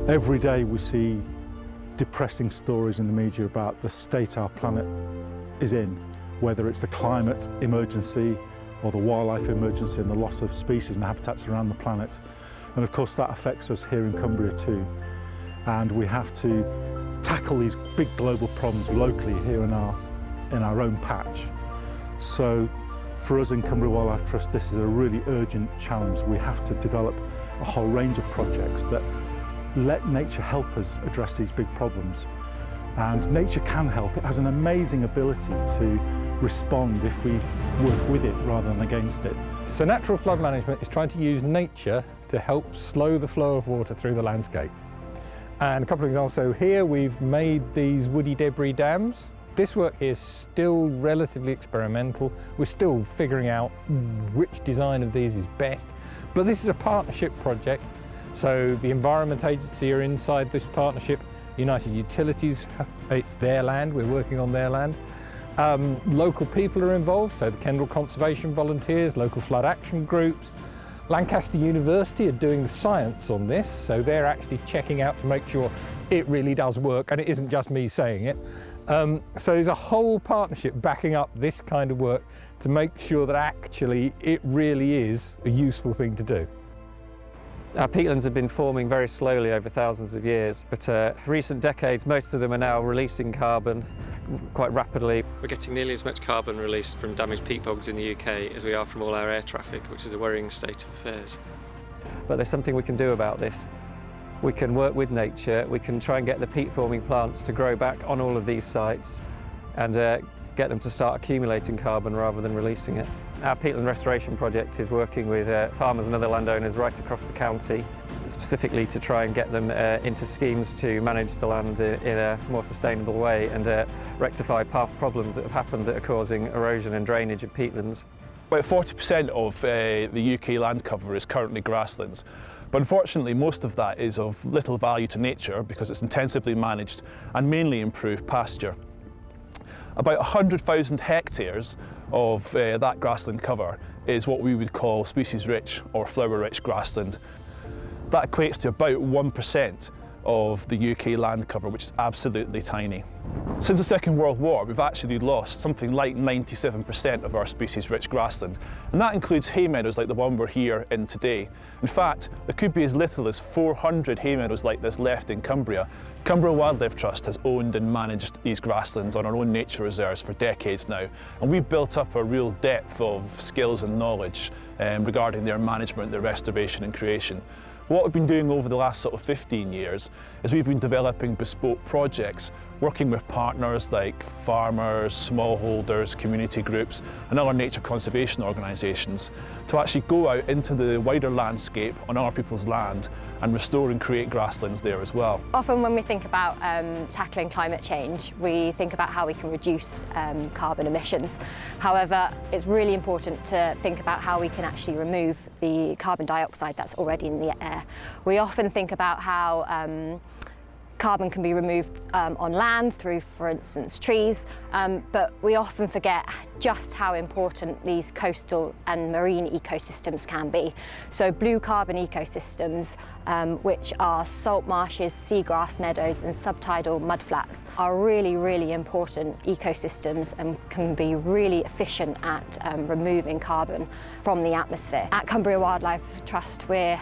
Every day we see depressing stories in the media about the state our planet is in, whether it's the climate emergency or the wildlife emergency and the loss of species and habitats around the planet. And of course that affects us here in Cumbria too. And we have to tackle these big global problems locally here in our own patch. So for us in Cumbria Wildlife Trust, this is a really urgent challenge. We have to develop a whole range of projects that let nature help us address these big problems. And nature can help. It has an amazing ability to respond if we work with it rather than against it. So natural flood management is trying to use nature to help slow the flow of water through the landscape. And a couple of examples. So here we've made these woody debris dams. This work is still relatively experimental. We're still figuring out which design of these is best. But this is a partnership project. So the Environment Agency are inside this partnership. United Utilities, it's their land, we're working on their land. Local people are involved, so the Kendal Conservation Volunteers, local flood action groups. Lancaster University are doing the science on this, so they're actually checking out to make sure it really does work and it isn't just me saying it. So there's a whole partnership backing up this kind of work to make sure that actually it really is a useful thing to do. Our peatlands have been forming very slowly over thousands of years, but recent decades, most of them are now releasing carbon quite rapidly. We're getting nearly as much carbon released from damaged peat bogs in the UK as we are from all our air traffic, which is a worrying state of affairs. But there's something we can do about this. We can work with nature, we can try and get the peat-forming plants to grow back on all of these sites and get them to start accumulating carbon rather than releasing it. Our peatland restoration project is working with farmers and other landowners right across the county, specifically to try and get them into schemes to manage the land in a more sustainable way and rectify past problems that have happened that are causing erosion and drainage of peatlands. About 40% of the UK land cover is currently grasslands, but unfortunately most of that is of little value to nature because it's intensively managed and mainly improved pasture. About 100,000 hectares of that grassland cover is what we would call species-rich or flower-rich grassland. That equates to about 1% of the UK land cover, which is absolutely tiny. Since the Second World War, we've actually lost something like 97% of our species-rich grassland, and that includes hay meadows like the one we're here in today. In fact, there could be as little as 400 hay meadows like this left in Cumbria. Cumbria Wildlife Trust has owned and managed these grasslands on our own nature reserves for decades now, and we've built up a real depth of skills and knowledge regarding their management, their restoration and creation. What we've been doing over the last sort of 15 years is we've been developing bespoke projects, working with partners like farmers, smallholders, community groups and other nature conservation organisations to actually go out into the wider landscape on other people's land and restore and create grasslands there as well. Often when we think about tackling climate change, we think about how we can reduce carbon emissions. However, it's really important to think about how we can actually remove the carbon dioxide that's already in the air. We often think about how carbon can be removed on land through, for instance, trees, but we often forget just how important these coastal and marine ecosystems can be. So blue carbon ecosystems, which are salt marshes, seagrass meadows and subtidal mudflats, are really, really important ecosystems and can be really efficient at removing carbon from the atmosphere. At Cumbria Wildlife Trust, we're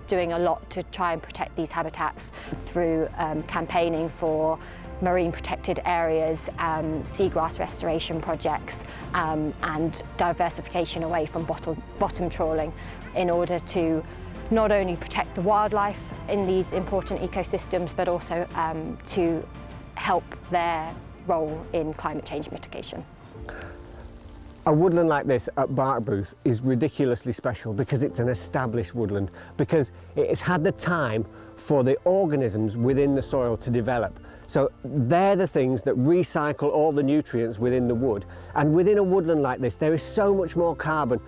doing a lot to try and protect these habitats through campaigning for marine protected areas, seagrass restoration projects and diversification away from bottom trawling in order to not only protect the wildlife in these important ecosystems but also to help their role in climate change mitigation. A woodland like this at Barkbooth is ridiculously special because it's an established woodland, because it has had the time for the organisms within the soil to develop. So they're the things that recycle all the nutrients within the wood. And within a woodland like this, there is so much more carbon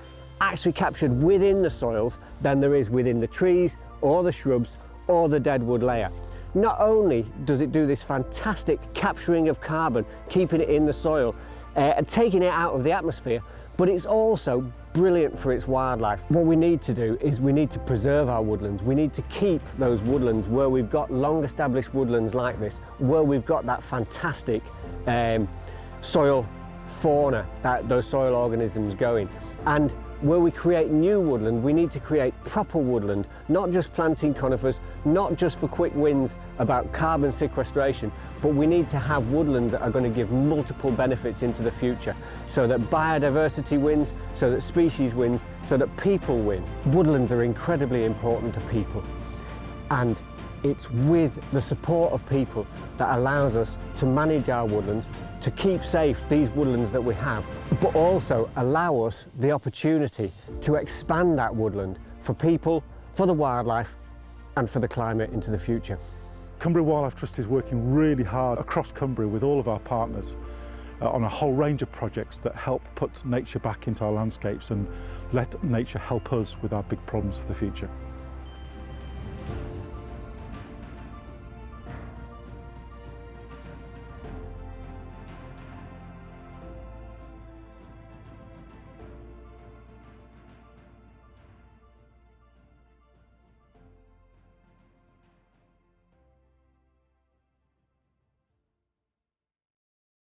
actually captured within the soils than there is within the trees or the shrubs or the dead wood layer. Not only does it do this fantastic capturing of carbon, keeping it in the soil, and taking it out of the atmosphere, but it's also brilliant for its wildlife. What we need to do is we need to preserve our woodlands. We need to keep those woodlands where we've got long established woodlands like this, where we've got that fantastic soil fauna, those soil organisms going. And where we create new woodland, we need to create proper woodland, not just planting conifers, not just for quick wins about carbon sequestration, but we need to have woodland that are going to give multiple benefits into the future, so that biodiversity wins, so that species wins, so that people win. Woodlands are incredibly important to people, and it's with the support of people that allows us to manage our woodlands, to keep safe these woodlands that we have, but also allow us the opportunity to expand that woodland for people, for the wildlife, and for the climate into the future. Cumbria Wildlife Trust is working really hard across Cumbria with all of our partners on a whole range of projects that help put nature back into our landscapes and let nature help us with our big problems for the future.